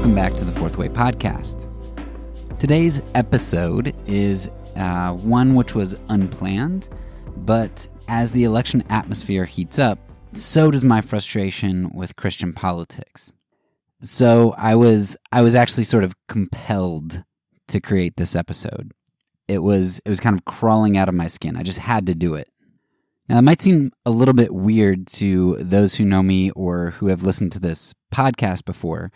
Welcome back to the Fourth Way Podcast. Today's episode is one which was unplanned, but as the election atmosphere heats up, so does my frustration with Christian politics. So I was actually sort of compelled to create this episode. It was kind of crawling out of my skin. I just had to do it. Now, it might seem a little bit weird to those who know me or who have listened to this podcast before,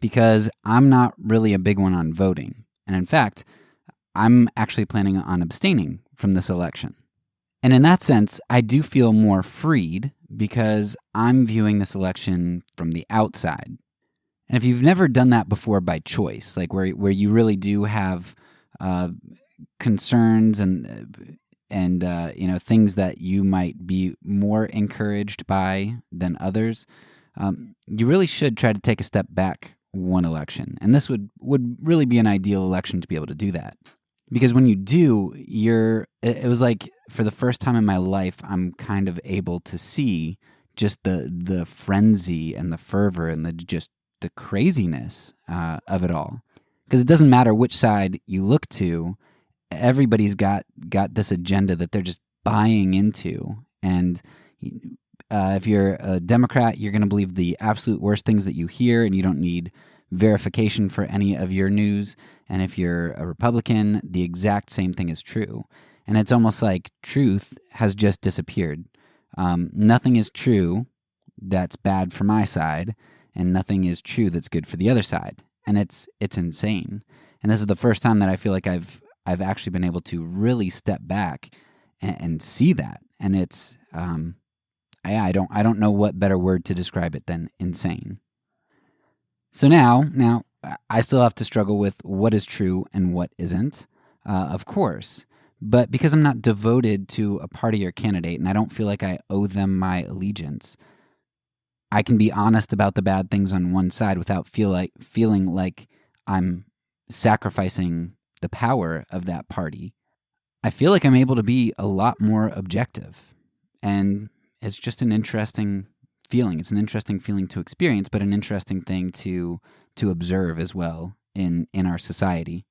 because I'm not really a big one on voting. And in fact, I'm actually planning on abstaining from this election. And in that sense, I do feel more freed because I'm viewing this election from the outside. And if you've never done that before by choice, like where you really do have concerns and things that you might be more encouraged by than others, you really should try to take a step back one election. And this would really be an ideal election to be able to do that. Because when you do, it was like for the first time in my life, I'm kind of able to see just the frenzy and the fervor and the craziness of it all. Because it doesn't matter which side you look to, everybody's got this agenda that they're just buying into. And if you're a Democrat, you're going to believe the absolute worst things that you hear, and you don't need verification for any of your news. And if you're a Republican, the exact same thing is true. And it's almost like truth has just disappeared. Nothing is true that's bad for my side, and nothing is true that's good for the other side. And it's insane. And this is the first time that I feel like I've actually been able to really step back and see that. And it's I don't know what better word to describe it than insane. So now I still have to struggle with what is true and what isn't, of course. But because I'm not devoted to a party or candidate, and I don't feel like I owe them my allegiance, I can be honest about the bad things on one side without feeling like I'm sacrificing the power of that party. I feel like I'm able to be a lot more objective. And it's just an interesting feeling. It's an interesting feeling to experience, but an interesting thing to observe as well in our society.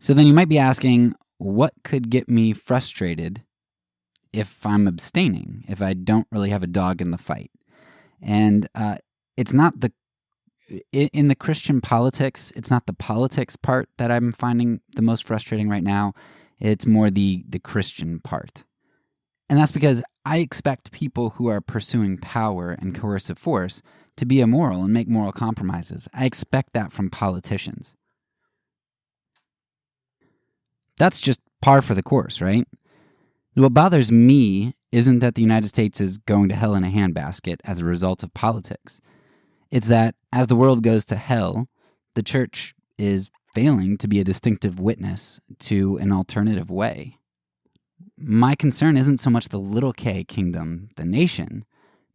So then you might be asking, what could get me frustrated if I'm abstaining, if I don't really have a dog in the fight? And it's not in the Christian politics, it's not the politics part that I'm finding the most frustrating right now. It's more the Christian part. And that's because I expect people who are pursuing power and coercive force to be immoral and make moral compromises. I expect that from politicians. That's just par for the course, right? What bothers me isn't that the United States is going to hell in a handbasket as a result of politics. It's that as the world goes to hell, the church is failing to be a distinctive witness to an alternative way. My concern isn't so much the little k kingdom, the nation.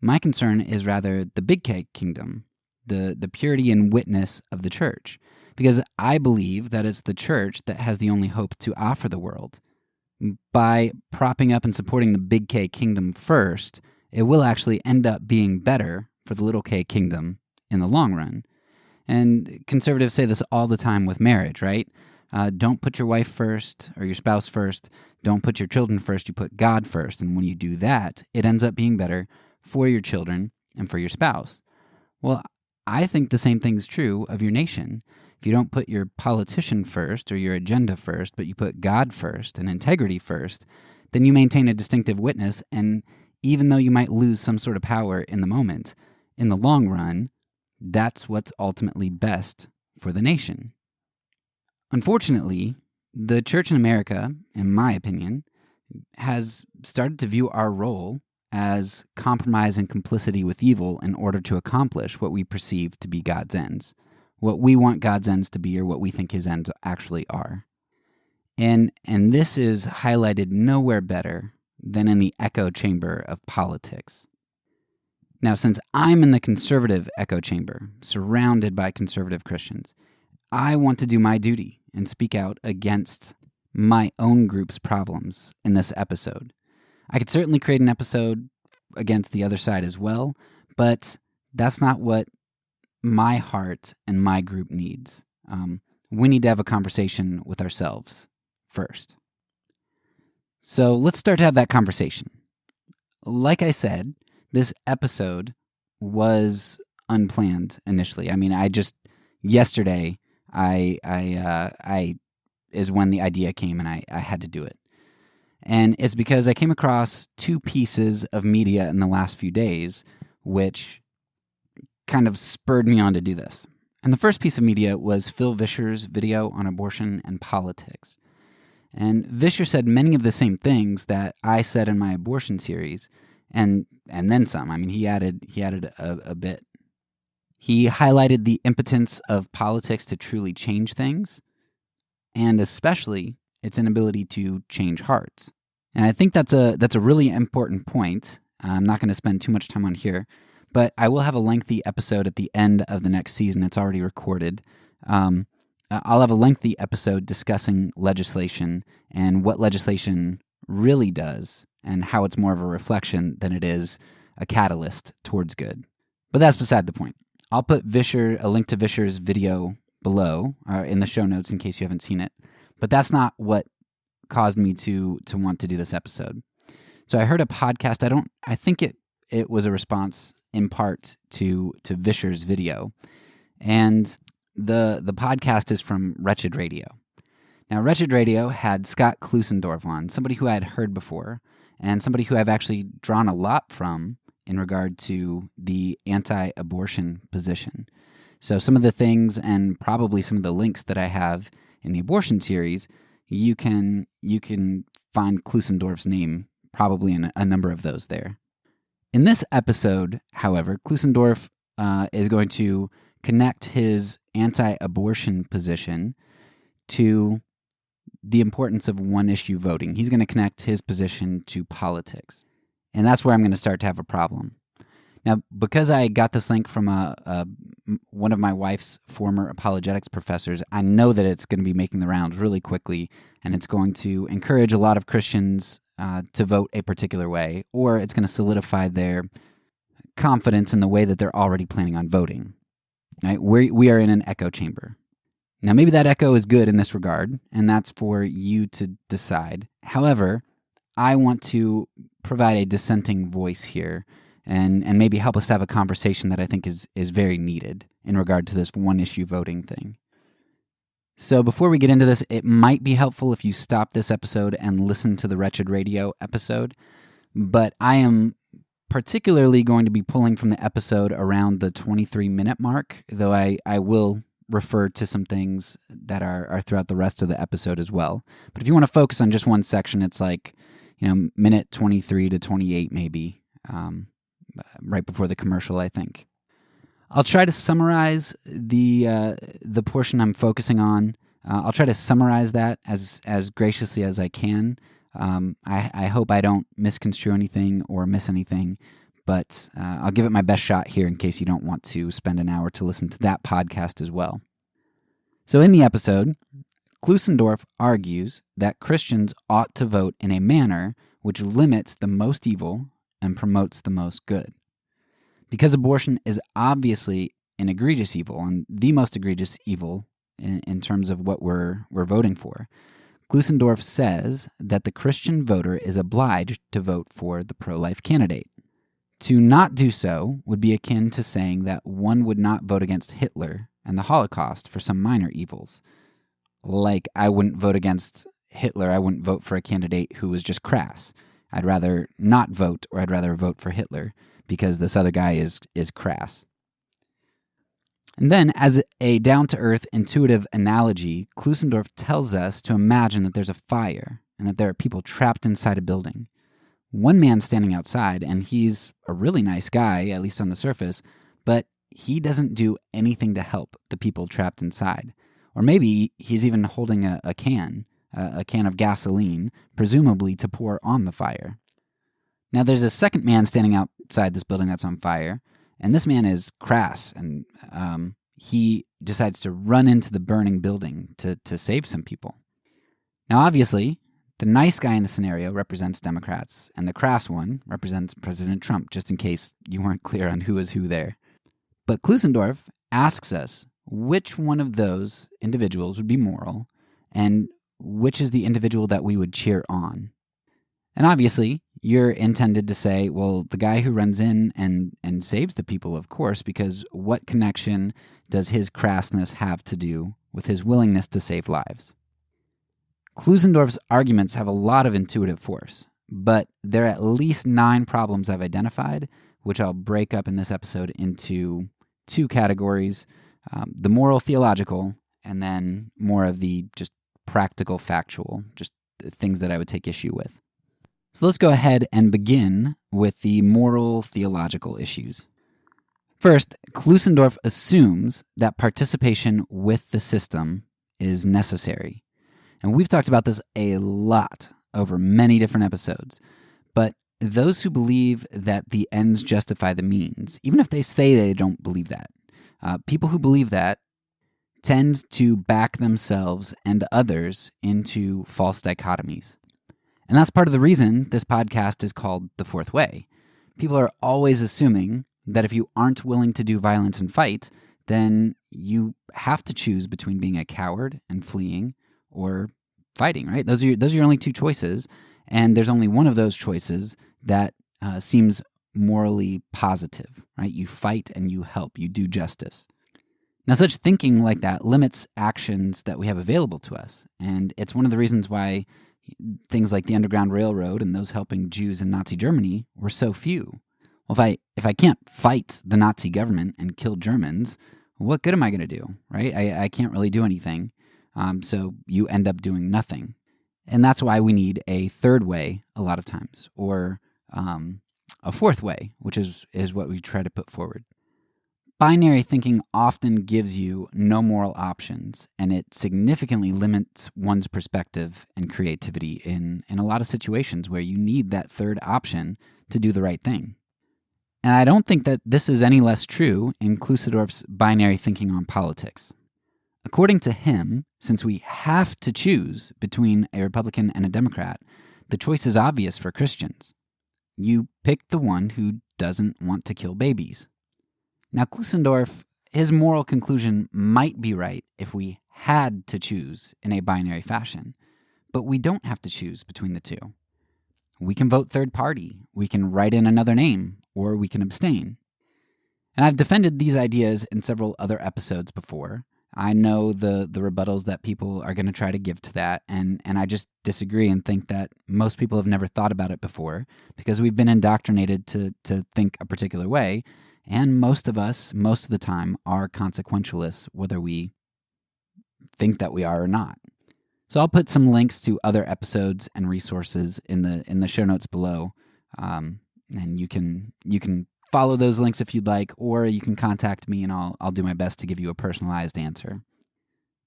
My concern is rather the big K kingdom, the purity and witness of the church. Because I believe that it's the church that has the only hope to offer the world. By propping up and supporting the big K kingdom first, it will actually end up being better for the little k kingdom in the long run. And conservatives say this all the time with marriage, right? Don't put your wife first or your spouse first. Don't put your children first. You put God first. And when you do that, it ends up being better for your children and for your spouse. Well, I think the same thing's true of your nation. If you don't put your politician first or your agenda first, but you put God first and integrity first, then you maintain a distinctive witness. And even though you might lose some sort of power in the moment, in the long run, that's what's ultimately best for the nation. Unfortunately, the church in America, in my opinion, has started to view our role as compromise and complicity with evil in order to accomplish what we perceive to be God's ends, what we want God's ends to be or what we think his ends actually are. And this is highlighted nowhere better than in the echo chamber of politics. Now, since I'm in the conservative echo chamber, surrounded by conservative Christians, I want to do my duty and speak out against my own group's problems in this episode. I could certainly create an episode against the other side as well, but that's not what my heart and my group needs. We need to have a conversation with ourselves first. So let's start to have that conversation. Like I said, this episode was unplanned initially. I mean, yesterday I is when the idea came, and I had to do it. And it's because I came across two pieces of media in the last few days, which kind of spurred me on to do this. And the first piece of media was Phil Vischer's video on abortion and politics. And Vischer said many of the same things that I said in my abortion series, and then some. I mean, he added a bit. He highlighted the impotence of politics to truly change things, and especially its inability to change hearts. And I think that's a really important point. I'm not going to spend too much time on here, but I will have a lengthy episode at the end of the next season. It's already recorded. I'll have a lengthy episode discussing legislation and what legislation really does and how it's more of a reflection than it is a catalyst towards good. But that's beside the point. I'll put a link to Vischer's video below in the show notes in case you haven't seen it. But that's not what caused me to want to do this episode. So I heard a podcast. I think it was a response in part to Vischer's video. And the podcast is from Wretched Radio. Now, Wretched Radio had Scott Klusendorf on, somebody who I had heard before, and somebody who I've actually drawn a lot from in regard to the anti-abortion position. So some of the things and probably some of the links that I have in the abortion series, you can find Klusendorf's name probably in a number of those there. In this episode, however, Klusendorf is going to connect his anti-abortion position to the importance of one-issue voting. He's going to connect his position to politics. And that's where I'm going to start to have a problem. Now, because I got this link from one of my wife's former apologetics professors, I know that it's going to be making the rounds really quickly, and it's going to encourage a lot of Christians to vote a particular way, or it's going to solidify their confidence in the way that they're already planning on voting. Right? We are in an echo chamber. Now, maybe that echo is good in this regard, and that's for you to decide. However, I want to provide a dissenting voice here and maybe help us to have a conversation that I think is very needed in regard to this one-issue voting thing. So before we get into this, it might be helpful if you stop this episode and listen to the Wretched Radio episode, but I am particularly going to be pulling from the episode around the 23-minute mark, though I will refer to some things that are throughout the rest of the episode as well. But if you want to focus on just one section, it's like, minute 23 to 28 maybe, right before the commercial, I think. I'll try to summarize the portion I'm focusing on. I'll try to summarize that as graciously as I can. I hope I don't misconstrue anything or miss anything, but I'll give it my best shot here in case you don't want to spend an hour to listen to that podcast as well. So in the episode, Klusendorf argues that Christians ought to vote in a manner which limits the most evil and promotes the most good. Because abortion is obviously an egregious evil, and the most egregious evil in terms of what we're voting for, Klusendorf says that the Christian voter is obliged to vote for the pro-life candidate. To not do so would be akin to saying that one would not vote against Hitler and the Holocaust for some minor evils. Like, I wouldn't vote against Hitler, I wouldn't vote for a candidate who was just crass. I'd rather not vote, or I'd rather vote for Hitler because this other guy is crass. And then, as a down-to-earth, intuitive analogy, Klusendorf tells us to imagine that there's a fire and that there are people trapped inside a building. One man standing outside, and he's a really nice guy, at least on the surface, but he doesn't do anything to help the people trapped inside. Or maybe he's even holding a can of gasoline, presumably to pour on the fire. Now, there's a second man standing outside this building that's on fire, and this man is crass, and he decides to run into the burning building to save some people. Now, obviously, the nice guy in the scenario represents Democrats, and the crass one represents President Trump, just in case you weren't clear on who is who there. But Klusendorf asks us which one of those individuals would be moral and which is the individual that we would cheer on. And obviously, you're intended to say, well, the guy who runs in and saves the people, of course, because what connection does his crassness have to do with his willingness to save lives? Klusendorf's arguments have a lot of intuitive force, but there are at least 9 problems I've identified, which I'll break up in this episode into 2 categories, the moral theological, and then more of the just practical factual, just things that I would take issue with. So let's go ahead and begin with the moral theological issues. First, Klusendorf assumes that participation with the system is necessary. And we've talked about this a lot over many different episodes. But those who believe that the ends justify the means, even if they say they don't believe that, people who believe that tend to back themselves and others into false dichotomies. And that's part of the reason this podcast is called The Fourth Way. People are always assuming that if you aren't willing to do violence and fight, then you have to choose between being a coward and fleeing or fighting, right? Those are your only 2 choices, and there's only one of those choices that seems morally positive, right? You fight and you help, you do justice. Now, such thinking like that limits actions that we have available to us, and it's one of the reasons why things like the Underground Railroad and those helping Jews in Nazi Germany were so few. Well, if I can't fight the Nazi government and kill Germans, what good am I going to do, right? I can't really do anything, so you end up doing nothing. And that's why we need a third way a lot of times, or a fourth way, which is what we try to put forward. Binary thinking often gives you no moral options, and it significantly limits one's perspective and creativity in a lot of situations where you need that third option to do the right thing. And I don't think that this is any less true in Klusendorf's binary thinking on politics. According to him, since we have to choose between a Republican and a Democrat, the choice is obvious for Christians. You pick the one who doesn't want to kill babies. Now, Klusendorf, his moral conclusion might be right if we had to choose in a binary fashion, but we don't have to choose between the 2. We can vote third party, we can write in another name, or we can abstain. And I've defended these ideas in several other episodes before. I know the rebuttals that people are going to try to give to that, and I just disagree and think that most people have never thought about it before because we've been indoctrinated to think a particular way. And most of us, most of the time, are consequentialists, whether we think that we are or not. So I'll put some links to other episodes and resources in the show notes below, and you can follow those links if you'd like, or you can contact me and I'll do my best to give you a personalized answer.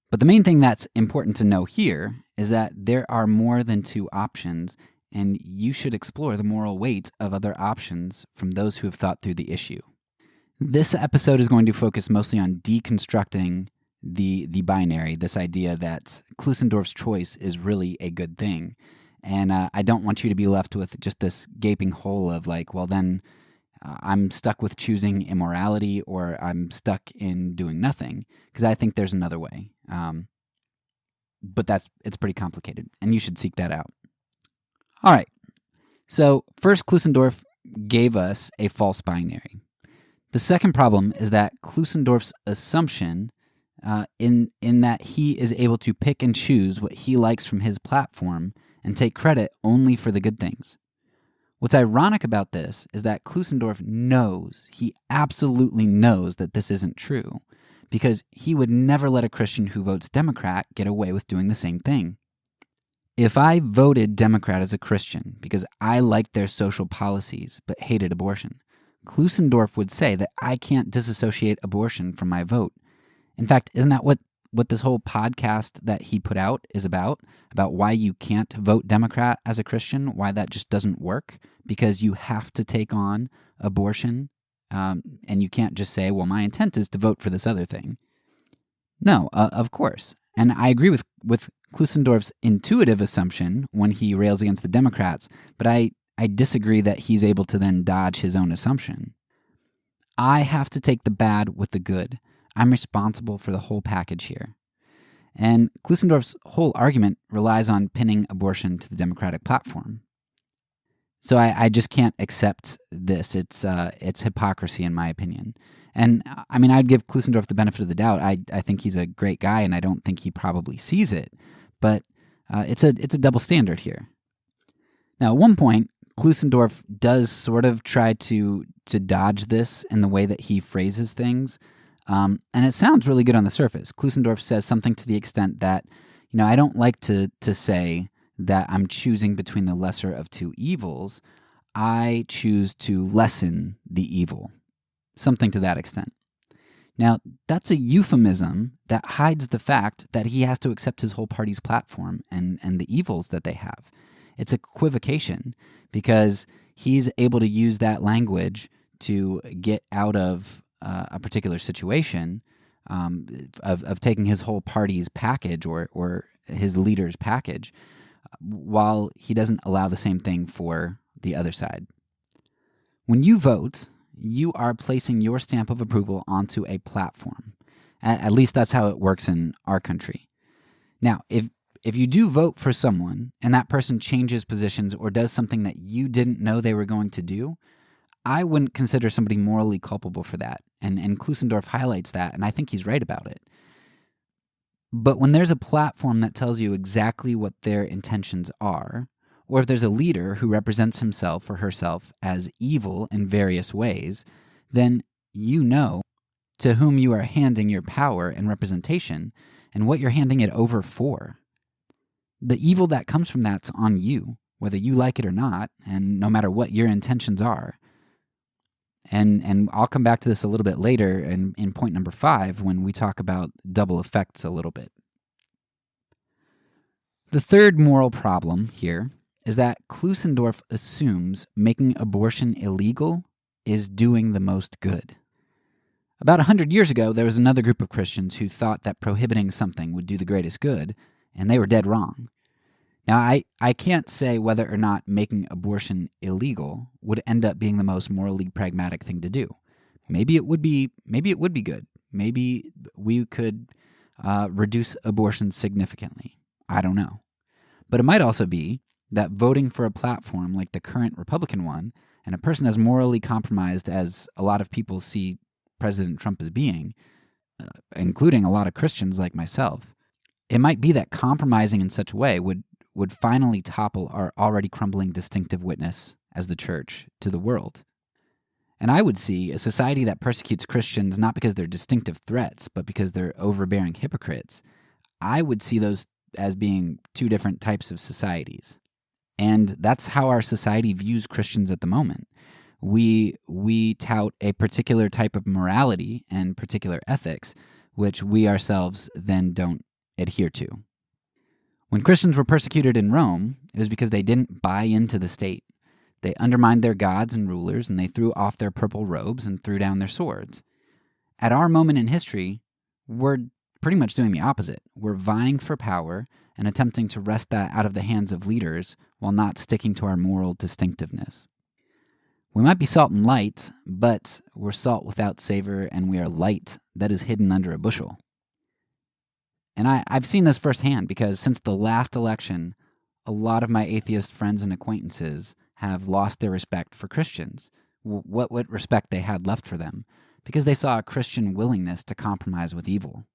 But the main thing that's important to know here is that there are more than 2 options, and you should explore the moral weight of other options from those who have thought through the issue. This episode is going to focus mostly on deconstructing the binary, this idea that Klusendorf's choice is really a good thing. And I don't want you to be left with just this gaping hole of like, well, then I'm stuck with choosing immorality or I'm stuck in doing nothing, because I think there's another way. But it's pretty complicated, and you should seek that out. All right. So first, Klusendorf gave us a false binary. The second problem is that Klusendorf's assumption in that he is able to pick and choose what he likes from his platform and take credit only for the good things. What's ironic about this is that Klusendorf knows, he absolutely knows that this isn't true, because he would never let a Christian who votes Democrat get away with doing the same thing. If I voted Democrat as a Christian because I liked their social policies but hated abortion, Klusendorf would say that I can't disassociate abortion from my vote. In fact, isn't that what this whole podcast that he put out is about why you can't vote Democrat as a Christian, why that just doesn't work, because you have to take on abortion, and you can't just say, well, my intent is to vote for this other thing. No, of course. And I agree with Klusendorf's intuitive assumption when he rails against the Democrats, but I disagree that he's able to then dodge his own assumption. I have to take the bad with the good. I'm responsible for the whole package here. And Klusendorf's whole argument relies on pinning abortion to the Democratic platform. So I just can't accept this. It's hypocrisy, in my opinion. And I mean, I'd give Klusendorf the benefit of the doubt. I think he's a great guy, and I don't think he probably sees it. But it's a double standard here. Now, at one point, Klusendorf does sort of try to dodge this in the way that he phrases things, and it sounds really good on the surface. Klusendorf says something to the extent that, I don't like to say that I'm choosing between the lesser of two evils. I choose to lessen the evil. Something to that extent. Now, that's a euphemism that hides the fact that he has to accept his whole party's platform and the evils that they have. It's equivocation because he's able to use that language to get out of a particular situation of taking his whole party's package or his leader's package, while he doesn't allow the same thing for the other side. When you vote, you are placing your stamp of approval onto a platform. At least that's how it works in our country. Now, if you do vote for someone and that person changes positions or does something that you didn't know they were going to do, I wouldn't consider somebody morally culpable for that. And Klusendorf highlights that, and I think he's right about it. But when there's a platform that tells you exactly what their intentions are, or if there's a leader who represents himself or herself as evil in various ways, then you know to whom you are handing your power and representation and what you're handing it over for. The evil that comes from that's on you, whether you like it or not, and no matter what your intentions are. And I'll come back to this a little bit later in point number 5 when we talk about double effects a little bit. The third moral problem here is that Klusendorf assumes making abortion illegal is doing the most good. About 100 years ago, there was another group of Christians who thought that prohibiting something would do the greatest good, and they were dead wrong. Now, I can't say whether or not making abortion illegal would end up being the most morally pragmatic thing to do. Maybe it would be good. Maybe we could reduce abortion significantly. I don't know. But it might also be that voting for a platform like the current Republican one, and a person as morally compromised as a lot of people see President Trump as being, including a lot of Christians like myself, it might be that compromising in such a way would finally topple our already crumbling distinctive witness as the church to the world. And I would see a society that persecutes Christians not because they're distinctive threats, but because they're overbearing hypocrites. I would see those as being two different types of societies. And that's how our society views Christians at the moment. We tout a particular type of morality and particular ethics, which we ourselves then don't adhere to. When Christians were persecuted in Rome, it was because they didn't buy into the state. They undermined their gods and rulers, and they threw off their purple robes and threw down their swords. At our moment in history, we're pretty much doing the opposite. We're vying for power and attempting to wrest that out of the hands of leaders while not sticking to our moral distinctiveness. We might be salt and light, but we're salt without savor, and we are light that is hidden under a bushel. And I've seen this firsthand because since the last election, a lot of my atheist friends and acquaintances have lost their respect for Christians, what respect they had left for them, because they saw a Christian willingness to compromise with evil.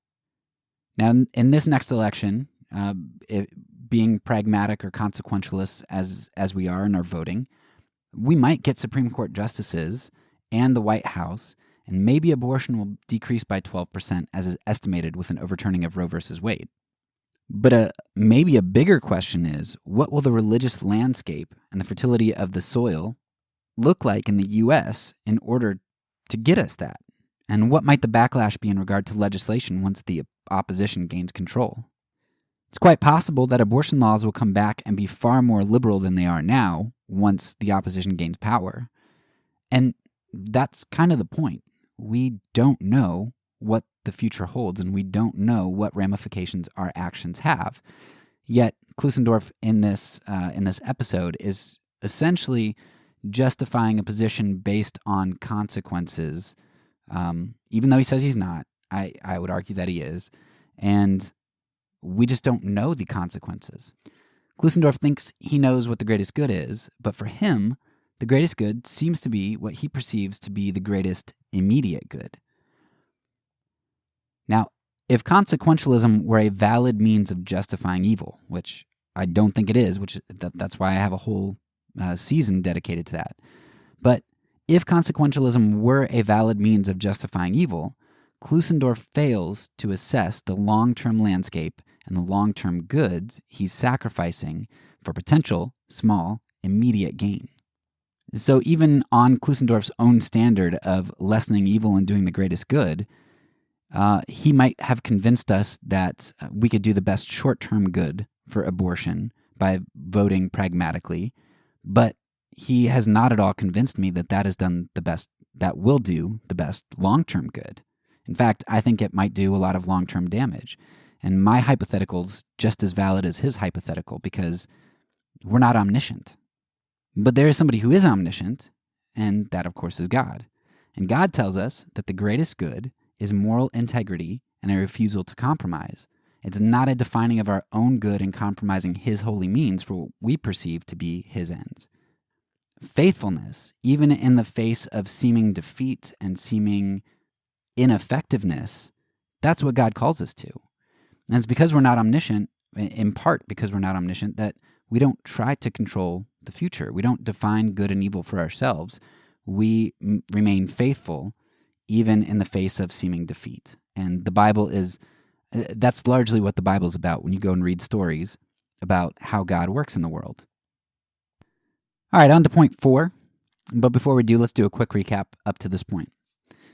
Now, in this next election, being pragmatic or consequentialists as we are in our voting, we might get Supreme Court justices and the White House, and maybe abortion will decrease by 12% as is estimated with an overturning of Roe versus Wade. But maybe a bigger question is, what will the religious landscape and the fertility of the soil look like in the U.S. in order to get us that? And what might the backlash be in regard to legislation once the opposition gains control? It's quite possible that abortion laws will come back and be far more liberal than they are now once the opposition gains power. And that's kind of the point. We don't know what the future holds, and we don't know what ramifications our actions have. Yet Klusendorf in this episode is essentially justifying a position based on consequences, even though he says he's not. I would argue that he is. And we just don't know the consequences. Klusendorf thinks he knows what the greatest good is, but for him, the greatest good seems to be what he perceives to be the greatest immediate good. Now, if consequentialism were a valid means of justifying evil, which I don't think it is, that's why I have a whole season dedicated to that. But if consequentialism were a valid means of justifying evil, Klusendorf fails to assess the long-term landscape and the long-term goods he's sacrificing for potential, small, immediate gain. So even on Klusendorf's own standard of lessening evil and doing the greatest good, he might have convinced us that we could do the best short-term good for abortion by voting pragmatically, but he has not at all convinced me that that will do the best long-term good. In fact, I think it might do a lot of long-term damage. And my hypothetical's just as valid as his hypothetical because we're not omniscient. But there is somebody who is omniscient, and that, of course, is God. And God tells us that the greatest good is moral integrity and a refusal to compromise. It's not a defining of our own good and compromising his holy means for what we perceive to be his ends. Faithfulness, even in the face of seeming defeat and seeming ineffectiveness, that's what God calls us to. And it's because we're not omniscient, in part because we're not omniscient, that we don't try to control the future. We don't define good and evil for ourselves. We remain faithful even in the face of seeming defeat. And the Bible that's largely what the Bible is about when you go and read stories about how God works in the world. All right, on to point 4. But before we do, let's do a quick recap up to this point.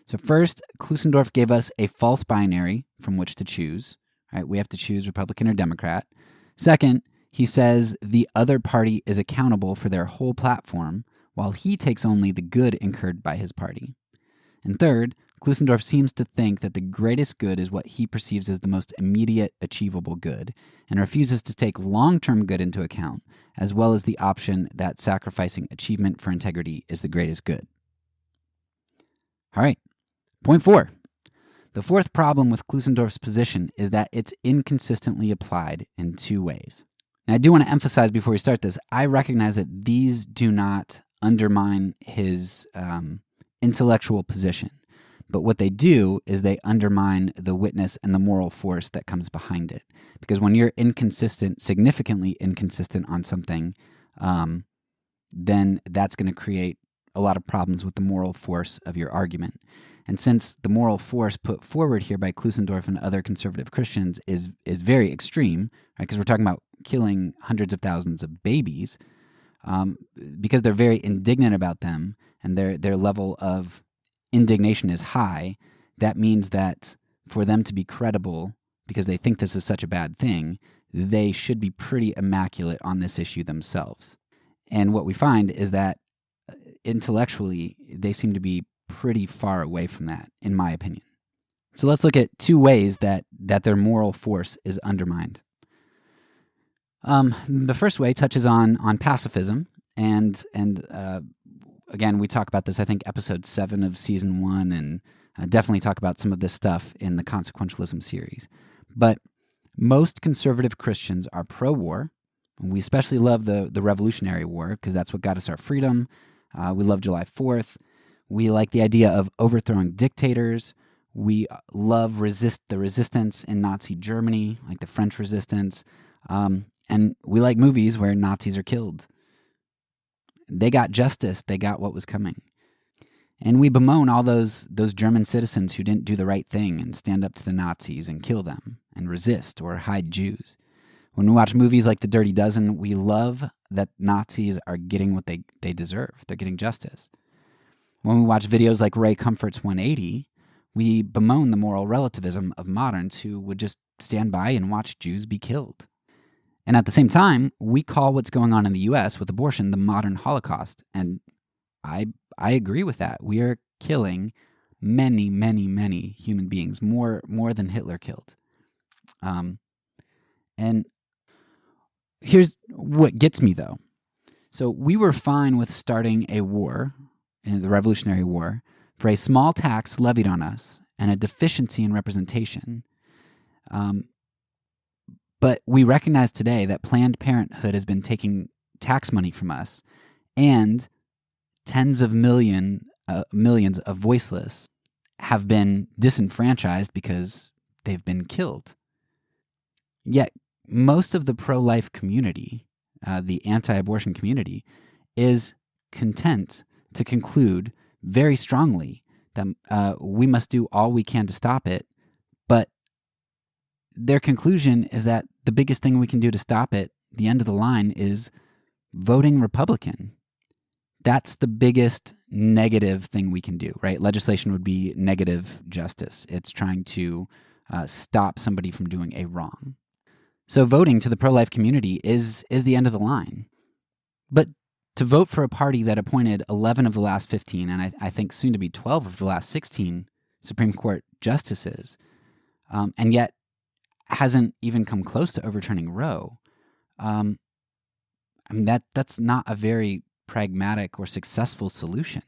So first, Klusendorf gave us a false binary from which to choose. Right? We have to choose Republican or Democrat. Second, he says the other party is accountable for their whole platform, while he takes only the good incurred by his party. And third, Klusendorf seems to think that the greatest good is what he perceives as the most immediate achievable good, and refuses to take long-term good into account, as well as the option that sacrificing achievement for integrity is the greatest good. All right, point 4. The fourth problem with Klusendorf's position is that it's inconsistently applied in 2 ways. Now, I do want to emphasize before we start this, I recognize that these do not undermine his intellectual position. But what they do is they undermine the witness and the moral force that comes behind it. Because when you're inconsistent, significantly inconsistent on something, then that's going to create a lot of problems with the moral force of your argument. And since the moral force put forward here by Klusendorf and other conservative Christians is very extreme, right? Because we're talking about killing hundreds of thousands of babies, because they're very indignant about them and their level of indignation is high, that means that for them to be credible, because they think this is such a bad thing, they should be pretty immaculate on this issue themselves. And what we find is that intellectually, they seem to be pretty far away from that, in my opinion. So let's look at 2 ways that their moral force is undermined. The first way touches on pacifism, and again, we talk about this, I think, episode 7 of season 1, and definitely talk about some of this stuff in the Consequentialism series. But most conservative Christians are pro-war. We especially love the Revolutionary War because that's what got us our freedom. We love July 4th. We like the idea of overthrowing dictators. We love the resistance in Nazi Germany, like the French resistance. And we like movies where Nazis are killed. They got justice. They got what was coming. And we bemoan all those German citizens who didn't do the right thing and stand up to the Nazis and kill them and resist or hide Jews. When we watch movies like The Dirty Dozen, we love that Nazis are getting what they deserve. They're getting justice. When we watch videos like Ray Comfort's 180, we bemoan the moral relativism of moderns who would just stand by and watch Jews be killed. And at the same time, we call what's going on in the U.S. with abortion the modern Holocaust. And I agree with that. We are killing many, many, many human beings, more than Hitler killed. And here's what gets me, though. So we were fine with starting a war, in the Revolutionary War, for a small tax levied on us and a deficiency in representation. But we recognize today that Planned Parenthood has been taking tax money from us, and tens of millions of voiceless have been disenfranchised because they've been killed. Yet most of the pro-life community, the anti-abortion community, is content to conclude very strongly that we must do all we can to stop it, but their conclusion is that the biggest thing we can do to stop it, the end of the line, is voting Republican. That's the biggest negative thing we can do, right? Legislation would be negative justice. It's trying to stop somebody from doing a wrong. So voting to the pro-life community is the end of the line. But to vote for a party that appointed 11 of the last 15, and I think soon to be 12 of the last 16 Supreme Court justices, and yet hasn't even come close to overturning Roe, that's not a very pragmatic or successful solution.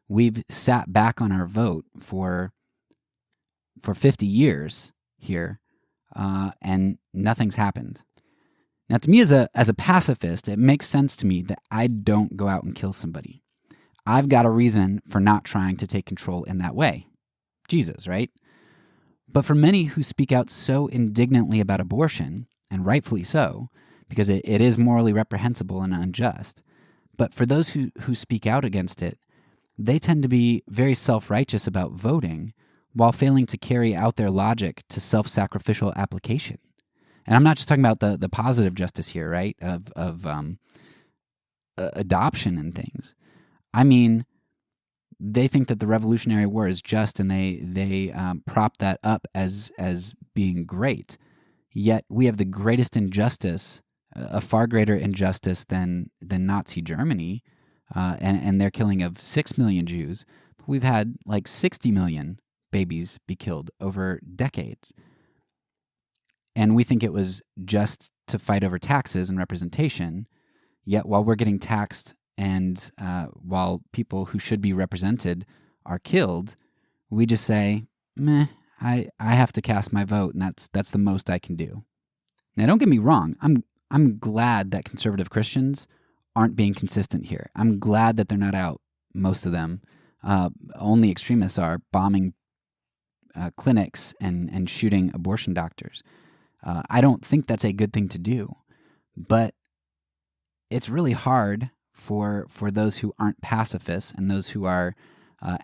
We've sat back on our vote for 50 years here, and nothing's happened. Now, to me as a pacifist, it makes sense to me that I don't go out and kill somebody. I've got a reason for not trying to take control in that way. Jesus, right? But for many who speak out so indignantly about abortion, and rightfully so, because it is morally reprehensible and unjust, but for those who speak out against it, they tend to be very self-righteous about voting while failing to carry out their logic to self-sacrificial application. And I'm not just talking about the positive justice here, right, of adoption and things. I mean, they think that the Revolutionary War is just, and they prop that up as being great. Yet we have the greatest injustice, a far greater injustice than Nazi Germany, and their killing of 6 million Jews. We've had like 60 million babies be killed over decades. And we think it was just to fight over taxes and representation, yet while we're getting taxed and while people who should be represented are killed, we just say, meh, I have to cast my vote, and that's the most I can do. Now, don't get me wrong. I'm glad that conservative Christians aren't being consistent here. I'm glad that they're not out, most of them. Only extremists are bombing clinics and shooting abortion doctors. I don't think that's a good thing to do, but it's really hard for those who aren't pacifists and those who are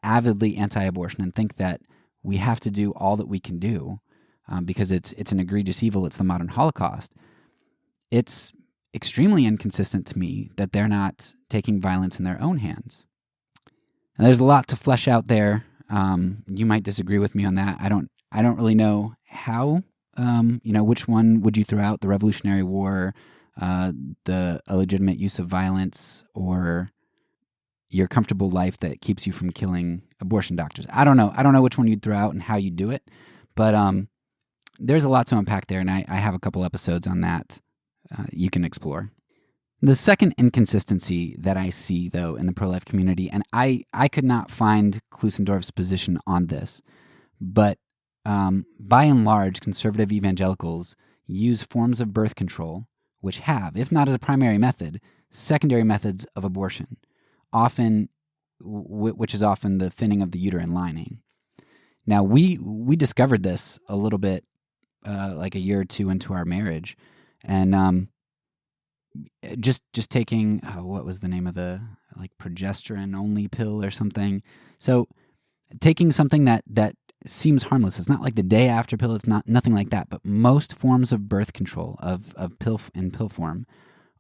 avidly anti-abortion and think that we have to do all that we can do because it's an egregious evil. It's the modern Holocaust. It's extremely inconsistent to me that they're not taking violence in their own hands. And there's a lot to flesh out there. You might disagree with me on that. I don't really know how. Which one would you throw out? The Revolutionary War, the illegitimate use of violence, or your comfortable life that keeps you from killing abortion doctors? I don't know. I don't know which one you'd throw out and how you do it, but there's a lot to unpack there, and I have a couple episodes on that you can explore. The second inconsistency that I see, though, in the pro-life community, and I could not find Klusendorf's position on this, but by and large, conservative evangelicals use forms of birth control which have, if not as a primary method, secondary methods of abortion, often, which is often the thinning of the uterine lining. Now, we discovered this a little bit like a year or two into our marriage, and just taking what was the name of the progesterone only pill or something. So taking something that seems harmless. It's not like the day after pill. It's nothing like that. But most forms of birth control of pill in pill form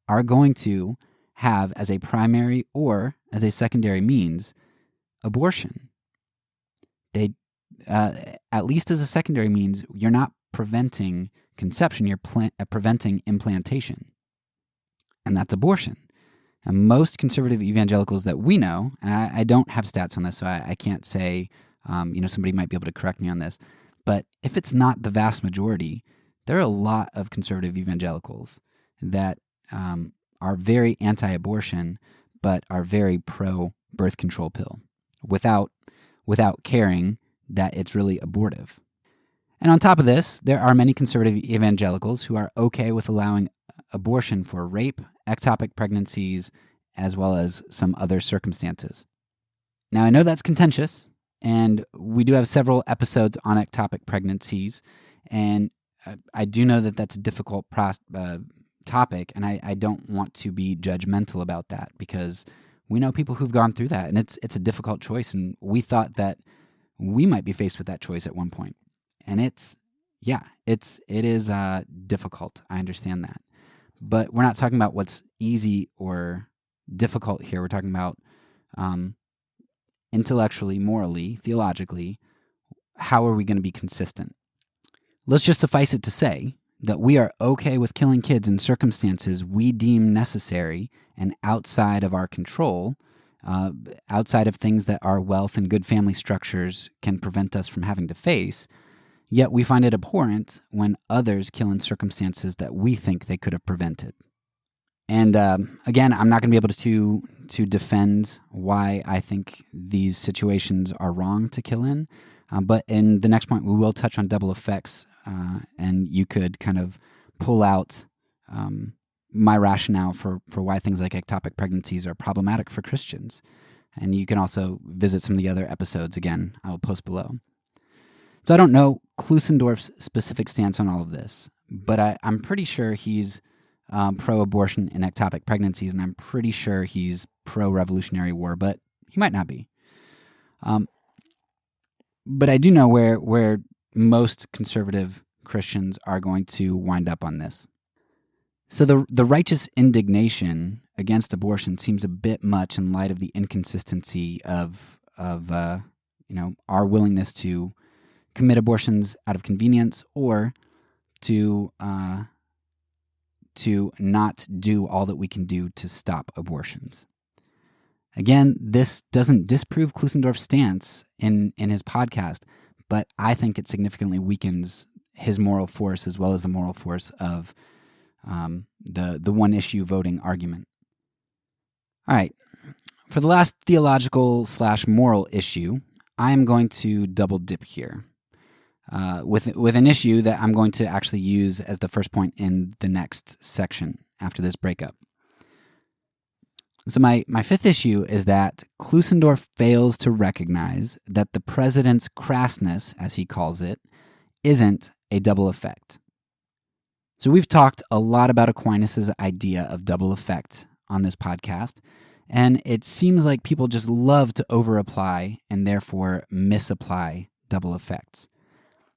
are going to have as a primary or as a secondary means abortion. They at least as a secondary means, you're not preventing conception. You're preventing implantation, and that's abortion. And most conservative evangelicals that we know, and I don't have stats on this, so I can't say. Somebody might be able to correct me on this, but if it's not the vast majority, there are a lot of conservative evangelicals that are very anti-abortion, but are very pro-birth control pill, without caring that it's really abortive. And on top of this, there are many conservative evangelicals who are okay with allowing abortion for rape, ectopic pregnancies, as well as some other circumstances. Now, I know that's contentious, and we do have several episodes on ectopic pregnancies, and I do know that that's a difficult topic, and I don't want to be judgmental about that because we know people who've gone through that, and it's a difficult choice, and we thought that we might be faced with that choice at one point. And it is difficult. I understand that. But we're not talking about what's easy or difficult here. We're talking about intellectually, morally, theologically, how are we going to be consistent? Let's just suffice it to say that we are okay with killing kids in circumstances we deem necessary and outside of our control, outside of things that our wealth and good family structures can prevent us from having to face. Yet we find it abhorrent when others kill in circumstances that we think they could have prevented. And again, I'm not going to be able to defend why I think these situations are wrong to kill in. But in the next point, we will touch on double effects, and you could kind of pull out my rationale for why things like ectopic pregnancies are problematic for Christians. And you can also visit some of the other episodes. Again, I will post below. So I don't know Klusendorf's specific stance on all of this, but I'm pretty sure he's pro-abortion in ectopic pregnancies, and I'm pretty sure he's pro-Revolutionary War, but he might not be. But I do know where most conservative Christians are going to wind up on this. So the righteous indignation against abortion seems a bit much in light of the inconsistency of our willingness to commit abortions out of convenience or to not do all that we can do to stop abortions. Again, this doesn't disprove Klusendorf's stance in his podcast, but I think it significantly weakens his moral force as well as the moral force of the one-issue voting argument. All right, for the last theological/moral issue, I am going to double dip here. With an issue that I'm going to actually use as the first point in the next section after this breakup. So my fifth issue is that Klusendorf fails to recognize that the president's crassness, as he calls it, isn't a double effect. So we've talked a lot about Aquinas' idea of double effect on this podcast, and it seems like people just love to over-apply and therefore misapply double effects.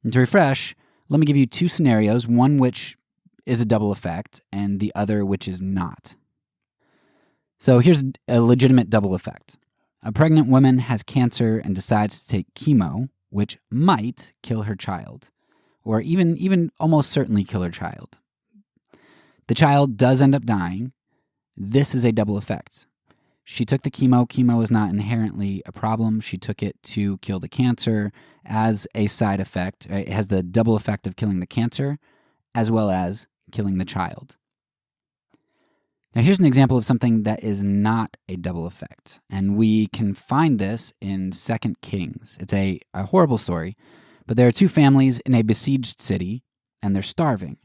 And to refresh, let me give you two scenarios, one which is a double effect and the other which is not. So here's a legitimate double effect. A pregnant woman has cancer and decides to take chemo, which might kill her child, or even almost certainly kill her child. The child does end up dying. This is a double effect. She took the chemo. Chemo is not inherently a problem. She took it to kill the cancer as a side effect. Right? It has the double effect of killing the cancer as well as killing the child. Now, here's an example of something that is not a double effect, and we can find this in 2 Kings. It's a horrible story, but there are two families in a besieged city, and they're starving.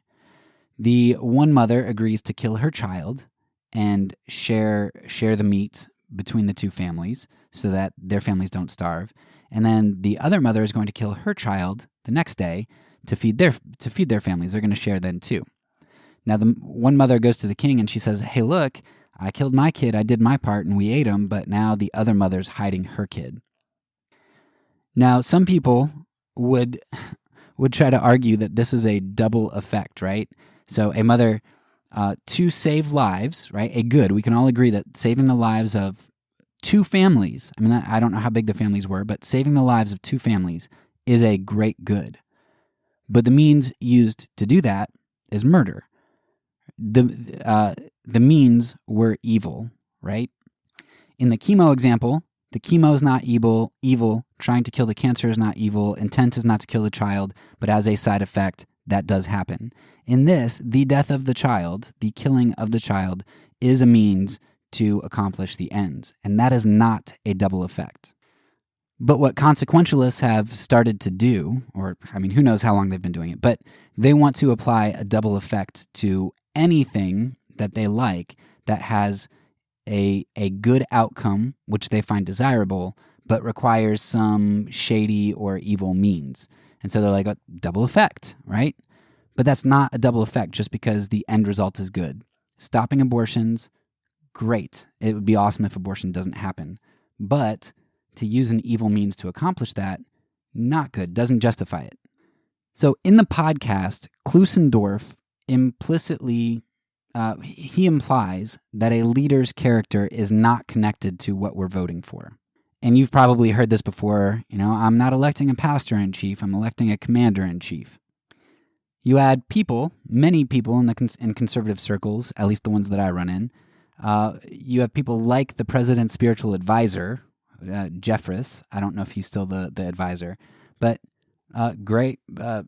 The one mother agrees to kill her child and share the meat between the two families so that their families don't starve, and then the other mother is going to kill her child the next day to feed their families. They're going to share then too. Now, the one mother goes to the king and she says, hey, look, I killed my kid, I did my part, and we ate him, but now the other mother's hiding her kid. Now, some people would try to argue that this is a double effect, right? So a mother, to save lives, right? We can all agree that saving the lives of two families, I mean, I don't know how big the families were, but saving the lives of two families is a great good. But the means used to do that is murder. The means were evil, right? In the chemo example, the chemo is not evil. Trying to kill the cancer is not evil. Intent is not to kill the child, but as a side effect, that does happen. In this, the death of the child, the killing of the child, is a means to accomplish the ends, and that is not a double effect. But what consequentialists have started to do, or who knows how long they've been doing it, but they want to apply a double effect to anything that they like that has a good outcome, which they find desirable, but requires some shady or evil means. And so they're like a double effect, right? But that's not a double effect just because the end result is good. Stopping abortions, great. It would be awesome if abortion doesn't happen. But to use an evil means to accomplish that, not good, doesn't justify it. So in the podcast, Klusendorf implicitly, he implies that a leader's character is not connected to what we're voting for. And you've probably heard this before, I'm not electing a pastor-in-chief, I'm electing a commander-in-chief. You add people, many people in conservative circles, at least the ones that I run in, you have people like the president's spiritual advisor, Jeffress. I don't know if he's still the advisor, but great. I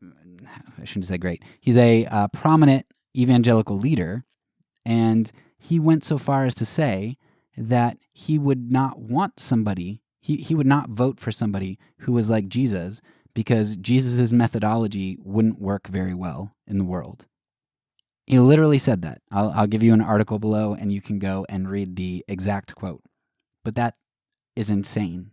shouldn't say great. He's a prominent evangelical leader, and he went so far as to say that he would not want somebody, he would not vote for somebody who was like Jesus, because Jesus' methodology wouldn't work very well in the world. He literally said that. I'll give you an article below, and you can go and read the exact quote. But that is insane.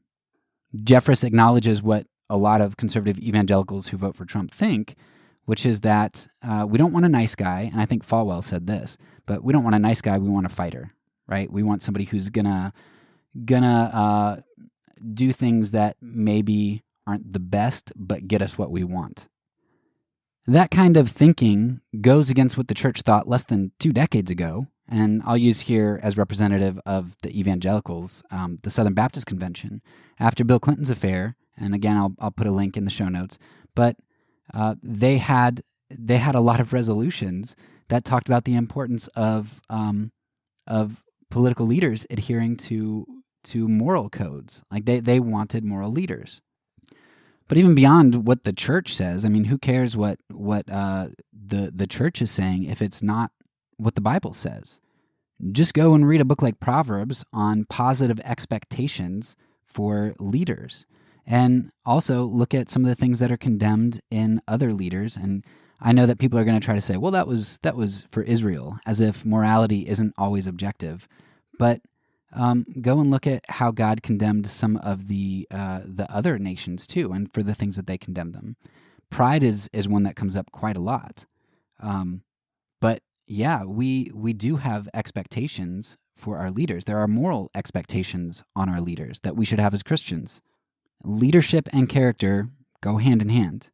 Jeffress acknowledges what a lot of conservative evangelicals who vote for Trump think, which is that we don't want a nice guy, and I think Falwell said this, but we don't want a nice guy, we want a fighter, right? We want somebody who's gonna do things that maybe aren't the best, but get us what we want. That kind of thinking goes against what the church thought less than 2 decades ago, and I'll use here as representative of the evangelicals, the Southern Baptist Convention, after Bill Clinton's affair, and again, I'll put a link in the show notes, but they had a lot of resolutions that talked about the importance of political leaders adhering to moral codes. Like they wanted moral leaders. But even beyond what the church says, who cares what the church is saying if it's not what the Bible says? Just go and read a book like Proverbs on positive expectations for leaders. And also look at some of the things that are condemned in other leaders. And I know that people are going to try to say, well, that was for Israel, as if morality isn't always objective. But go and look at how God condemned some of the other nations too, and for the things that they condemned them. Pride is one that comes up quite a lot. But yeah, we do have expectations for our leaders. There are moral expectations on our leaders that we should have as Christians. Leadership and character go hand in hand.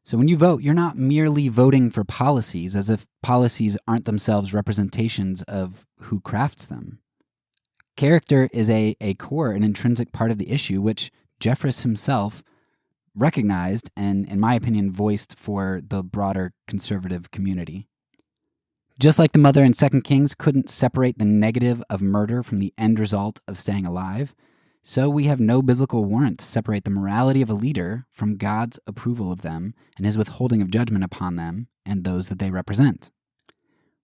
So when you vote, you're not merely voting for policies as if policies aren't themselves representations of who crafts them. Character is a core and intrinsic part of the issue, which Jeffress himself recognized and, in my opinion, voiced for the broader conservative community. Just like the mother in 2 Kings couldn't separate the negative of murder from the end result of staying alive, so we have no biblical warrant to separate the morality of a leader from God's approval of them and his withholding of judgment upon them and those that they represent.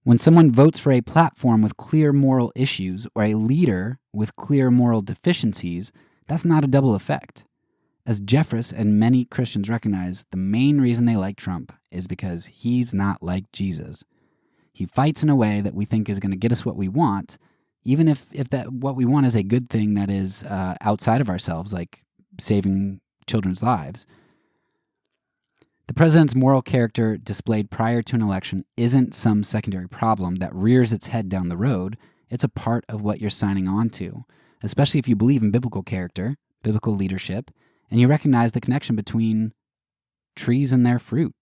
When someone votes for a platform with clear moral issues or a leader with clear moral deficiencies, that's not a double effect. As Jeffress and many Christians recognize, the main reason they like Trump is because he's not like Jesus. He fights in a way that we think is going to get us what we want, even if that what we want is a good thing that is outside of ourselves, like saving children's lives. The president's moral character displayed prior to an election isn't some secondary problem that rears its head down the road. It's a part of what you're signing on to, especially if you believe in biblical character, biblical leadership, and you recognize the connection between trees and their fruit.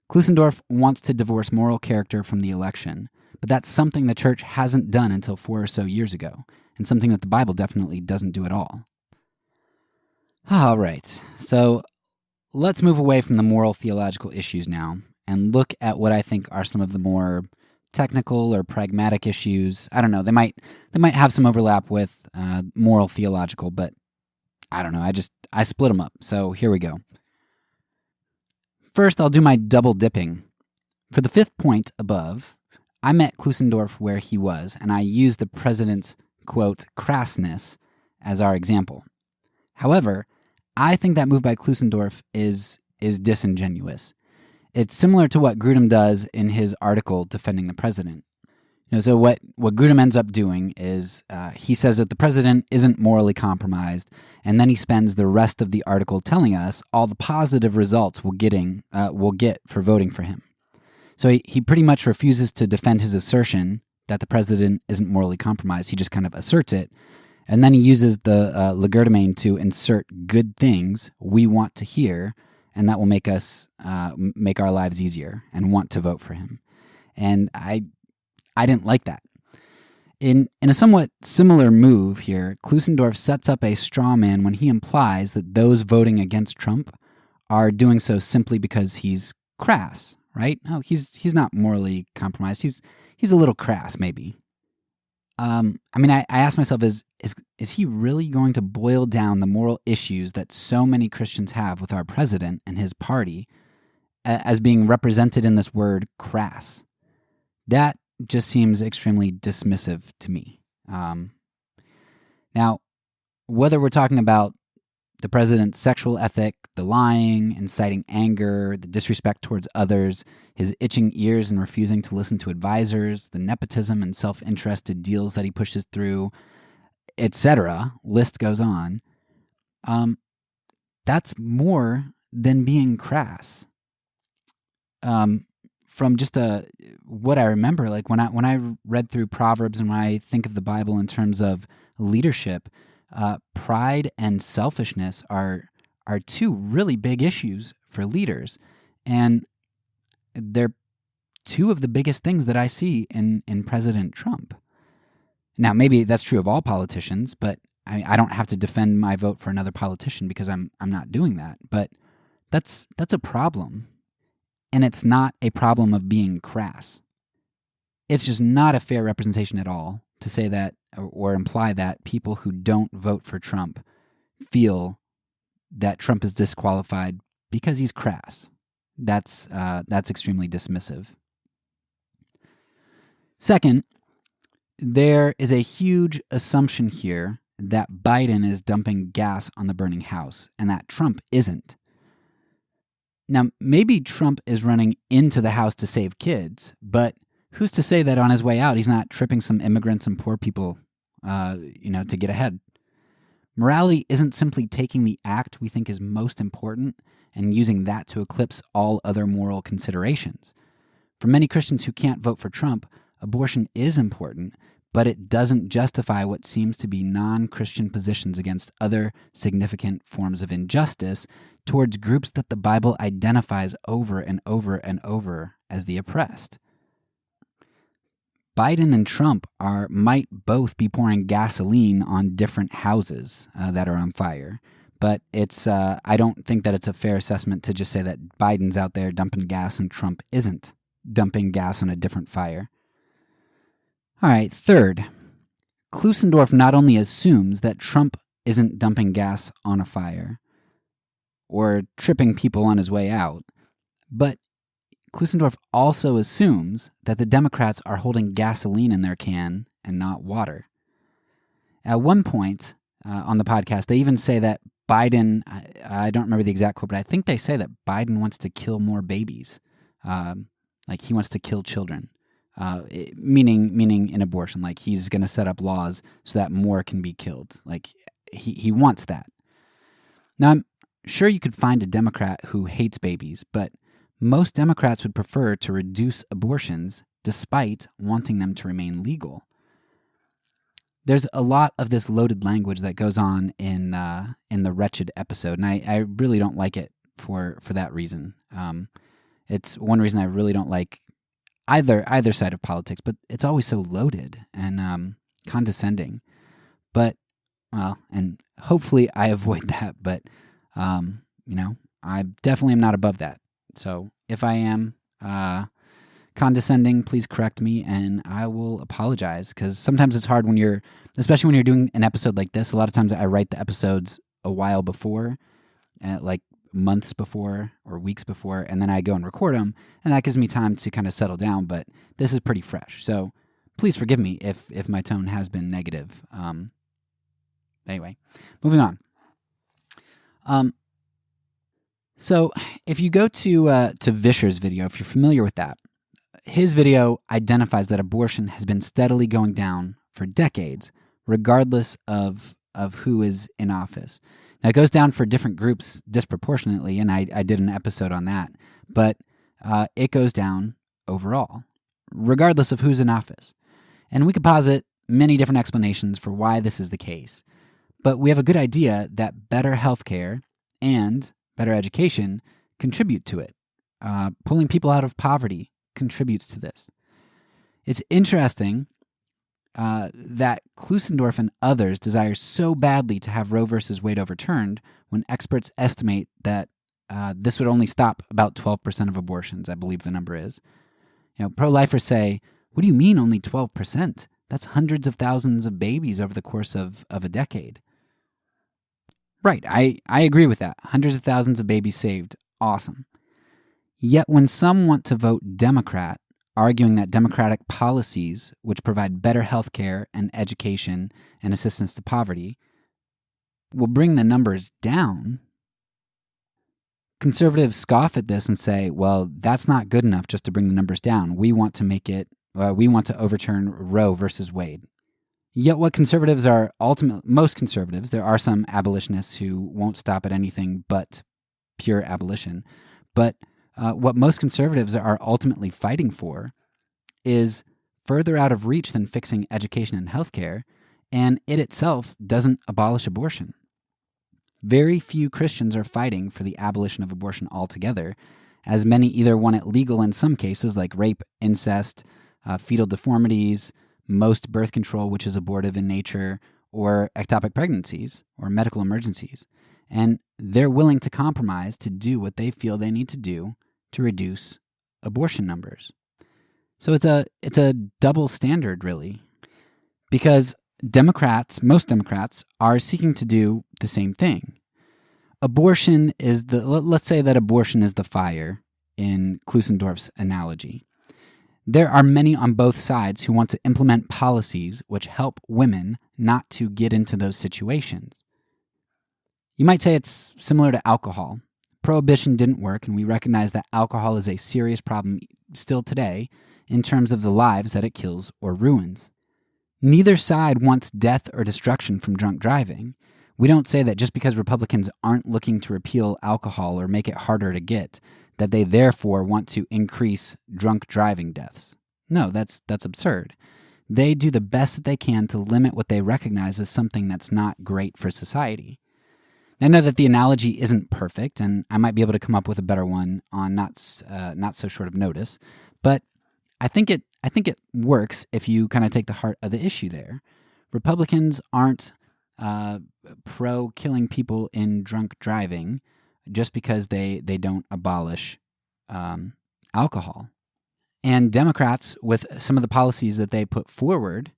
Klusendorf wants to divorce moral character from the election, but that's something the church hasn't done until 4 or so years ago, and something that the Bible definitely doesn't do at all. All right, so let's move away from the moral theological issues now and look at what I think are some of the more technical or pragmatic issues. I don't know, they might have some overlap with moral theological, but I don't know, I split them up, so here we go. First, I'll do my double dipping. For the 5th point above, I met Klusendorf where he was, and I used the president's, quote, crassness as our example. However, I think that move by Klusendorf is disingenuous. It's similar to what Grudem does in his article defending the president. So what Grudem ends up doing is he says that the president isn't morally compromised, and then he spends the rest of the article telling us all the positive results we'll get for voting for him. So he pretty much refuses to defend his assertion that the president isn't morally compromised. He just kind of asserts it, and then he uses the legerdemain to insert good things we want to hear, and that will make us make our lives easier and want to vote for him. And I didn't like that. In a somewhat similar move here, Klusendorf sets up a straw man when he implies that those voting against Trump are doing so simply because he's crass, right? No, he's not morally compromised. He's a little crass, maybe. I ask myself, is he really going to boil down the moral issues that so many Christians have with our president and his party as being represented in this word crass? That just seems extremely dismissive to me. Now, whether we're talking about the president's sexual ethic, the lying, inciting anger, the disrespect towards others, his itching ears and refusing to listen to advisors, the nepotism and self-interested deals that he pushes through, etc., list goes on, that's more than being crass. From just what I remember, like when I read through Proverbs and when I think of the Bible in terms of leadership, pride and selfishness are two really big issues for leaders, and they're two of the biggest things that I see in President Trump. Now, maybe that's true of all politicians, but I don't have to defend my vote for another politician because I'm not doing that. But that's a problem. And it's not a problem of being crass. It's just not a fair representation at all to say that or imply that people who don't vote for Trump feel that Trump is disqualified because he's crass. That's extremely dismissive. Second, there is a huge assumption here that Biden is dumping gas on the burning house and that Trump isn't. Now, maybe Trump is running into the house to save kids, but who's to say that on his way out he's not tripping some immigrants and poor people, to get ahead? Morality isn't simply taking the act we think is most important and using that to eclipse all other moral considerations. For many Christians who can't vote for Trump, abortion is important, but it doesn't justify what seems to be non-Christian positions against other significant forms of injustice towards groups that the Bible identifies over and over and over as the oppressed. Biden and Trump might both be pouring gasoline on different houses that are on fire, but I don't think that it's a fair assessment to just say that Biden's out there dumping gas and Trump isn't dumping gas on a different fire. All right, third, Klusendorf not only assumes that Trump isn't dumping gas on a fire or tripping people on his way out, but Klusendorf also assumes that the Democrats are holding gasoline in their can and not water. At one point on the podcast, they even say that Biden, I don't remember the exact quote, but I think they say that Biden wants to kill more babies, like he wants to kill children. Meaning in abortion, like he's going to set up laws so that more can be killed. Like he wants that. Now, I'm sure you could find a Democrat who hates babies, but most Democrats would prefer to reduce abortions despite wanting them to remain legal. There's a lot of this loaded language that goes on in the Wretched episode, and I really don't like it for that reason. It's one reason I really don't like either side of politics, but it's always so loaded and condescending. But, well, and hopefully I avoid that, but, I definitely am not above that. So if I am condescending, please correct me and I will apologize, because sometimes it's hard especially when you're doing an episode like this. A lot of times I write the episodes a while before, like months before or weeks before, and then I go and record them, and that gives me time to kind of settle down, but this is pretty fresh. So please forgive me if my tone has been negative. Anyway, moving on. So if you go to Vischer's video, if you're familiar with that, his video identifies that abortion has been steadily going down for decades, regardless of who is in office. Now, it goes down for different groups disproportionately, and I did an episode on that, but it goes down overall, regardless of who's in office. And we could posit many different explanations for why this is the case, but we have a good idea that better healthcare and better education contribute to it. Pulling people out of poverty contributes to this. It's interesting that Klusendorf and others desire so badly to have Roe versus Wade overturned when experts estimate that this would only stop about 12% of abortions, I believe the number is. Pro-lifers say, what do you mean only 12%? That's hundreds of thousands of babies over the course of a decade. Right, I agree with that. Hundreds of thousands of babies saved. Awesome. Yet when some want to vote Democrat, arguing that Democratic policies, which provide better health care and education and assistance to poverty, will bring the numbers down, conservatives scoff at this and say, well, that's not good enough just to bring the numbers down. We want to overturn Roe versus Wade. Yet what conservatives are most conservatives, there are some abolitionists who won't stop at anything but pure abolition, but what most conservatives are ultimately fighting for is further out of reach than fixing education and healthcare, and it itself doesn't abolish abortion. Very few Christians are fighting for the abolition of abortion altogether, as many either want it legal in some cases like rape, incest, fetal deformities, most birth control, which is abortive in nature, or ectopic pregnancies, or medical emergencies. And they're willing to compromise to do what they feel they need to do to reduce abortion numbers. So it's a double standard, really, because most Democrats are seeking to do the same thing. Let's say that abortion is the fire in Klusendorf's analogy. There are many on both sides who want to implement policies which help women not to get into those situations. You might say it's similar to alcohol. Prohibition didn't work, and we recognize that alcohol is a serious problem still today in terms of the lives that it kills or ruins. Neither side wants death or destruction from drunk driving. We don't say that just because Republicans aren't looking to repeal alcohol or make it harder to get, that they therefore want to increase drunk driving deaths. No, that's absurd. They do the best that they can to limit what they recognize as something that's not great for society. I know that the analogy isn't perfect, and I might be able to come up with a better one on not so short of notice, but I think it works if you kind of take the heart of the issue there. Republicans aren't pro killing people in drunk driving just because they don't abolish alcohol. And Democrats, with some of the policies that they put forward,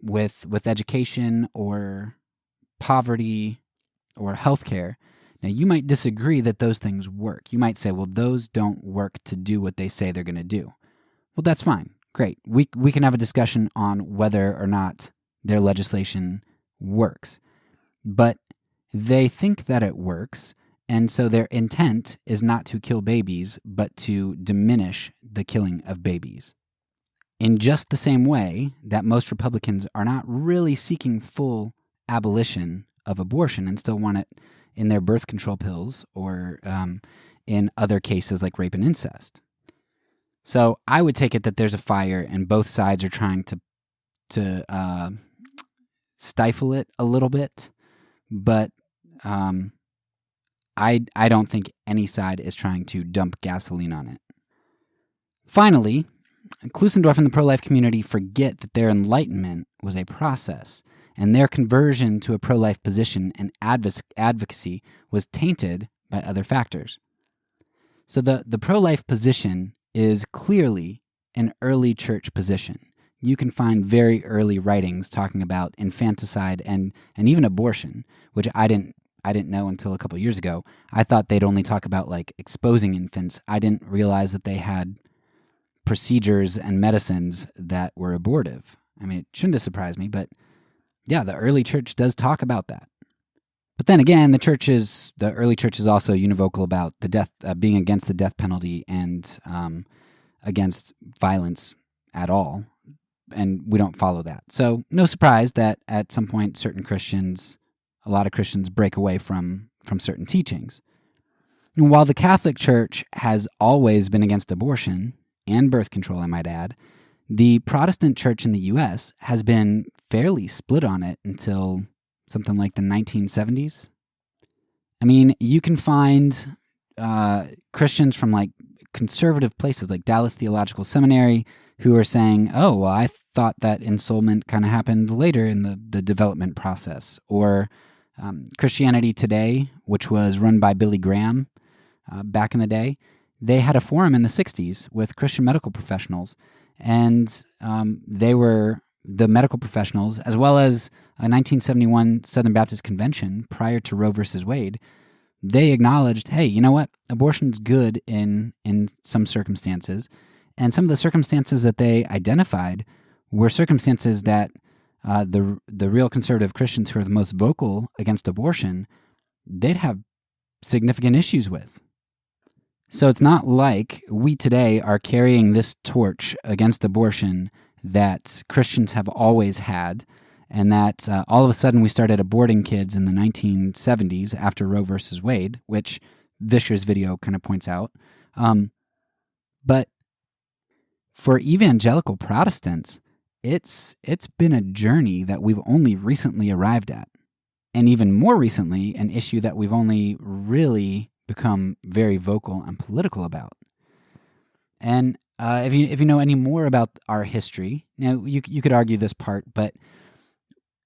with education or poverty or healthcare, now you might disagree that those things work. You might say, well, those don't work to do what they say they're going to do. Well, that's fine. Great. We can have a discussion on whether or not their legislation works. But they think that it works, and so their intent is not to kill babies, but to diminish the killing of babies. In just the same way that most Republicans are not really seeking full abolition of abortion and still want it in their birth control pills or in other cases like rape and incest. So I would take it that there's a fire and both sides are trying to stifle it a little bit, but I don't think any side is trying to dump gasoline on it. Finally, Klusendorf and the pro-life community forget that their enlightenment was a process, and their conversion to a pro-life position and advocacy was tainted by other factors. So the pro-life position is clearly an early church position. You can find very early writings talking about infanticide and even abortion, which I didn't know until a couple years ago. I thought they'd only talk about like exposing infants. I didn't realize that they had procedures and medicines that were abortive. I mean, it shouldn't have surprised me, but yeah, the early church does talk about that. But then again, the early church is also univocal about the death, being against the death penalty and against violence at all. And we don't follow that. So no surprise that at some point a lot of Christians break away from certain teachings. And while the Catholic Church has always been against abortion and birth control, I might add, the Protestant Church in the U.S. has been fairly split on it until something like the 1970s. I mean, you can find Christians from like conservative places like Dallas Theological Seminary who are saying, oh, well, I thought that ensoulment kind of happened later in the development process. Or Christianity Today, which was run by Billy Graham back in the day, they had a forum in the 60s with Christian medical professionals, and they were the medical professionals, as well as a 1971 Southern Baptist Convention prior to Roe versus Wade. They acknowledged, hey, you know what? Abortion's good in some circumstances, and some of the circumstances that they identified were circumstances that the real conservative Christians who are the most vocal against abortion, they'd have significant issues with. So it's not like we today are carrying this torch against abortion that Christians have always had, and that all of a sudden we started aborting kids in the 1970s after Roe versus Wade, which Vischer's video kind of points out. But for evangelical Protestants, it's been a journey that we've only recently arrived at. And even more recently, an issue that we've only really become very vocal and political about. And if you know any more about our history, now you could argue this part, but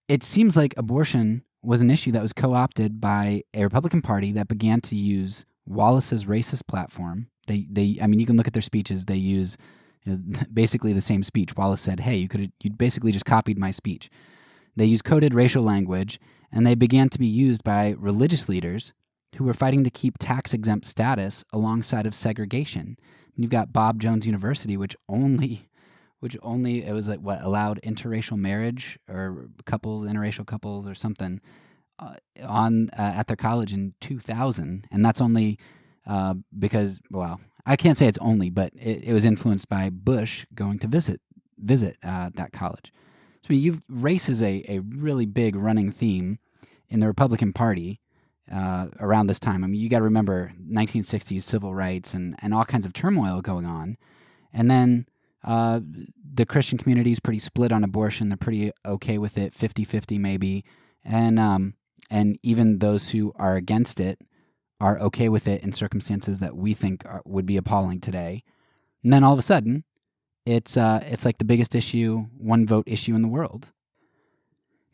it seems like abortion was an issue that was co-opted by a Republican Party that began to use Wallace's racist platform. I mean, you can look at their speeches. They use basically the same speech. Wallace said, "Hey, you basically just copied my speech." They use coded racial language, and they began to be used by religious leaders who were fighting to keep tax-exempt status alongside of segregation. And you've got Bob Jones University, which only it was like allowed interracial marriage or interracial couples or something at their college in 2000, and that's only because, well, I can't say it's only, but it was influenced by Bush going to visit that college. So race is a really big running theme in the Republican Party around this time. I mean, you got to remember 1960s civil rights and all kinds of turmoil going on, and then the Christian community is pretty split on abortion. They're pretty okay with it, 50-50 maybe, and even those who are against it are okay with it in circumstances that we think would be appalling today. And then all of a sudden, it's like the biggest issue, one vote issue in the world.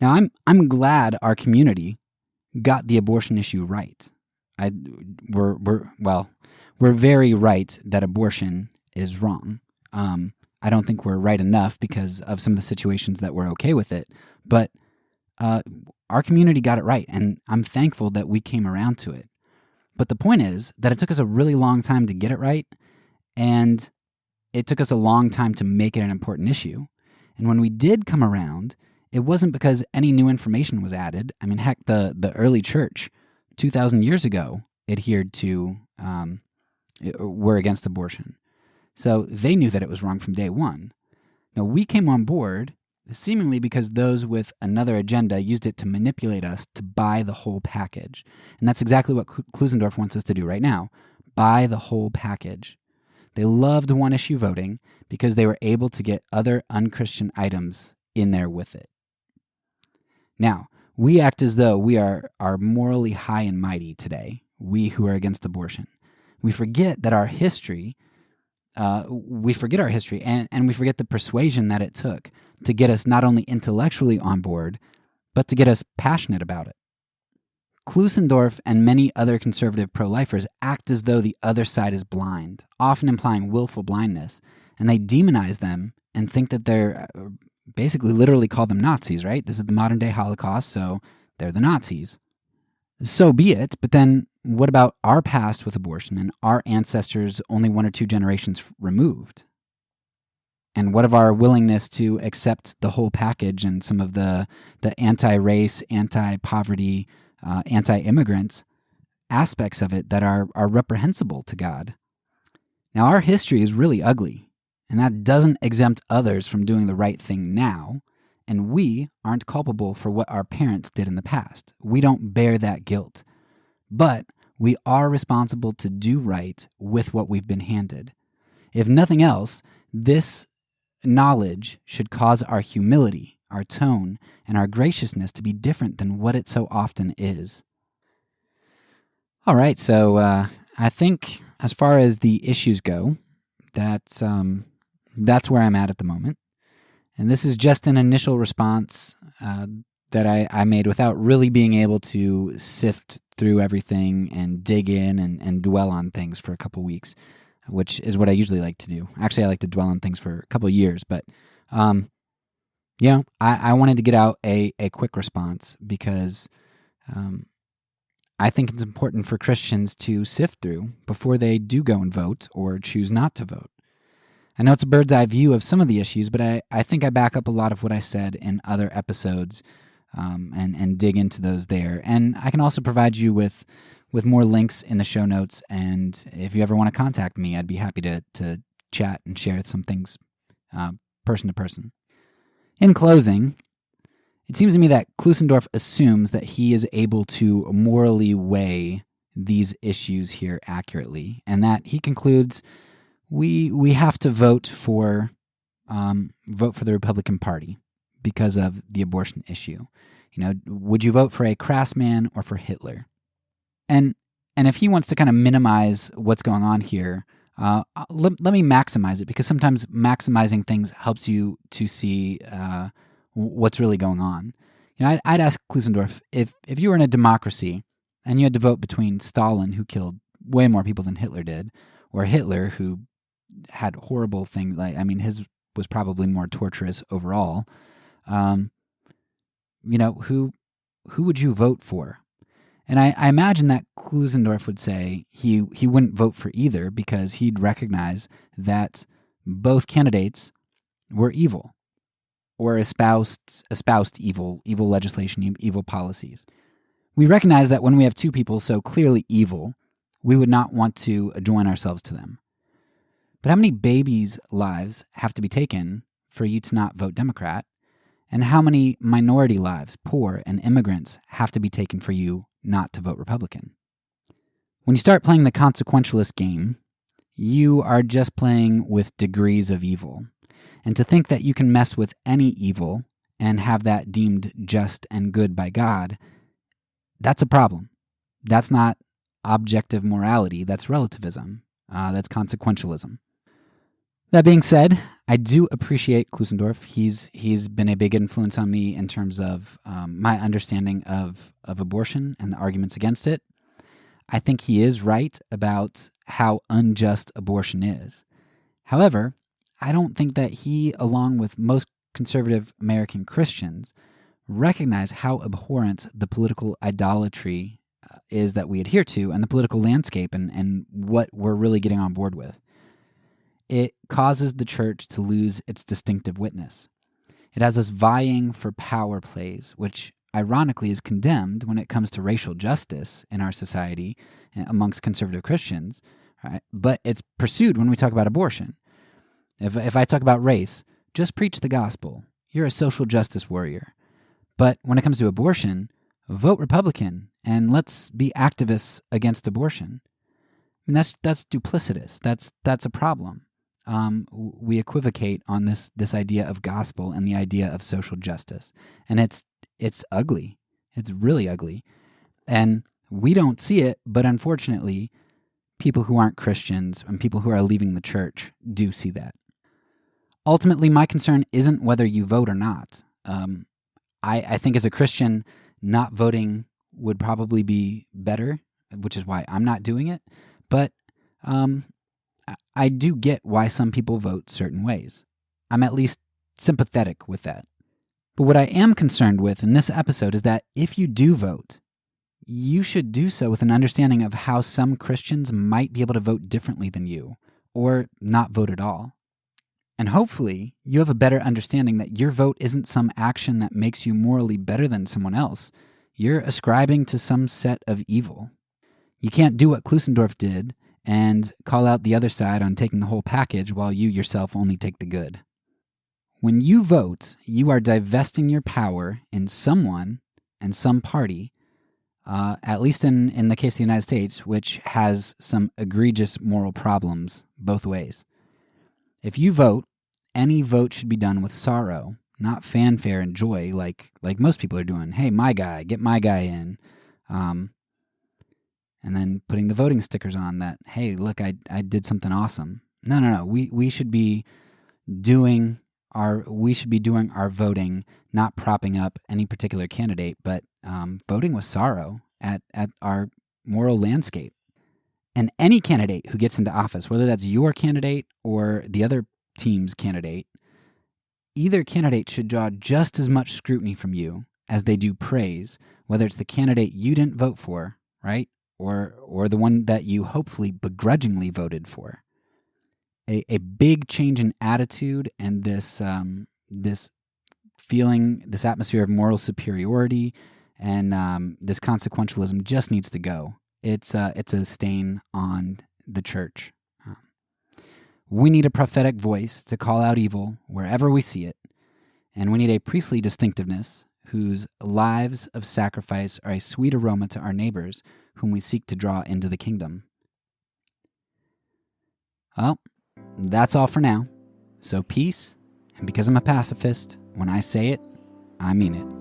Now, I'm glad our community got the abortion issue right. We're very right that abortion is wrong. I don't think we're right enough because of some of the situations that we're okay with it, but our community got it right, and I'm thankful that we came around to it. But the point is that it took us a really long time to get it right, and it took us a long time to make it an important issue. And when we did come around, it wasn't because any new information was added. I mean, heck, the early church 2,000 years ago adhered to, were against abortion. So they knew that it was wrong from day one. Now, we came on board seemingly because those with another agenda used it to manipulate us to buy the whole package. And that's exactly what Klusendorf wants us to do right now. Buy the whole package. They loved one-issue voting because they were able to get other unchristian items in there with it. Now, we act as though we are morally high and mighty today, we who are against abortion. We forget that our history, and we forget the persuasion that it took to get us not only intellectually on board, but to get us passionate about it. Klusendorf and many other conservative pro-lifers act as though the other side is blind, often implying willful blindness, and they demonize them and think that they're basically literally call them Nazis, right? This is the modern-day Holocaust, so they're the Nazis. So be it, but then what about our past with abortion and our ancestors only 1 or 2 generations removed? And what of our willingness to accept the whole package and some of the anti-race, anti-poverty anti-immigrant aspects of it that are reprehensible to God. Now, our history is really ugly, and that doesn't exempt others from doing the right thing now, and we aren't culpable for what our parents did in the past. We don't bear that guilt, but we are responsible to do right with what we've been handed. If nothing else, this knowledge should cause our humility, our tone, and our graciousness to be different than what it so often is. All right, so I think as far as the issues go, that's where I'm at the moment. And this is just an initial response that I made without really being able to sift through everything and dig in and dwell on things for a couple weeks, which is what I usually like to do. Actually, I like to dwell on things for a couple of years, but I wanted to get out a quick response because I think it's important for Christians to sift through before they do go and vote or choose not to vote. I know it's a bird's eye view of some of the issues, but I think I back up a lot of what I said in other episodes and dig into those there. And I can also provide you with more links in the show notes, and if you ever want to contact me, I'd be happy to chat and share some things person to person. In closing, it seems to me that Klusendorf assumes that he is able to morally weigh these issues here accurately, and that he concludes we have to vote for the Republican Party because of the abortion issue. You know, would you vote for a crass man or for Hitler? And if he wants to kind of minimize what's going on here, let me maximize it, because sometimes maximizing things helps you to see what's really going on. You know, I'd ask Klusendorf, if you were in a democracy and you had to vote between Stalin, who killed way more people than Hitler did, or Hitler, who had horrible things, his was probably more torturous overall. Who would you vote for? And I imagine that Klusendorf would say he wouldn't vote for either, because he'd recognize that both candidates were evil, or espoused evil legislation, evil policies. We recognize that when we have two people so clearly evil, we would not want to join ourselves to them. But how many babies' lives have to be taken for you to not vote Democrat? And how many minority lives, poor and immigrants, have to be taken for you not to vote Republican? When you start playing the consequentialist game, you are just playing with degrees of evil. And to think that you can mess with any evil and have that deemed just and good by God, that's a problem. That's not objective morality, that's relativism. That's consequentialism. That being said, I do appreciate Klusendorf. He's been a big influence on me in terms of my understanding of abortion and the arguments against it. I think he is right about how unjust abortion is. However, I don't think that he, along with most conservative American Christians, recognize how abhorrent the political idolatry is that we adhere to, and the political landscape and what we're really getting on board with. It causes the church to lose its distinctive witness. It has us vying for power plays, which ironically is condemned when it comes to racial justice in our society amongst conservative Christians, right? But it's pursued when we talk about abortion. If I talk about race, just preach the gospel. You're a social justice warrior. But when it comes to abortion, vote Republican and let's be activists against abortion. I mean, that's duplicitous. That's a problem. We equivocate on this idea of gospel and the idea of social justice, and it's ugly. It's really ugly, and we don't see it. But unfortunately, people who aren't Christians and people who are leaving the church do see that. Ultimately, my concern isn't whether you vote or not. I think as a Christian, not voting would probably be better, which is why I'm not doing it. But I do get why some people vote certain ways. I'm at least sympathetic with that. But what I am concerned with in this episode is that if you do vote, you should do so with an understanding of how some Christians might be able to vote differently than you, or not vote at all. And hopefully, you have a better understanding that your vote isn't some action that makes you morally better than someone else. you're ascribing to some set of evil. You can't do what Klusendorf did and call out the other side on taking the whole package while you yourself only take the good. When you vote, you are divesting your power in someone and some party, at least in the case of the United States, which has some egregious moral problems both ways. If you vote, any vote should be done with sorrow, not fanfare and joy like most people are doing. Hey, my guy, get my guy in. And then putting the voting stickers on that, hey, look, I did something awesome. No. We should be doing our voting, not propping up any particular candidate, but voting with sorrow at our moral landscape. And any candidate who gets into office, whether that's your candidate or the other team's candidate, either candidate should draw just as much scrutiny from you as they do praise, whether it's the candidate you didn't vote for, right? Or the one that you hopefully begrudgingly voted for. A big change in attitude and this feeling, this atmosphere of moral superiority and this consequentialism just needs to go. It's a stain on the church. We need a prophetic voice to call out evil wherever we see it, and we need a priestly distinctiveness whose lives of sacrifice are a sweet aroma to our neighbors whom we seek to draw into the kingdom. Well, that's all for now. So peace, and because I'm a pacifist, when I say it, I mean it.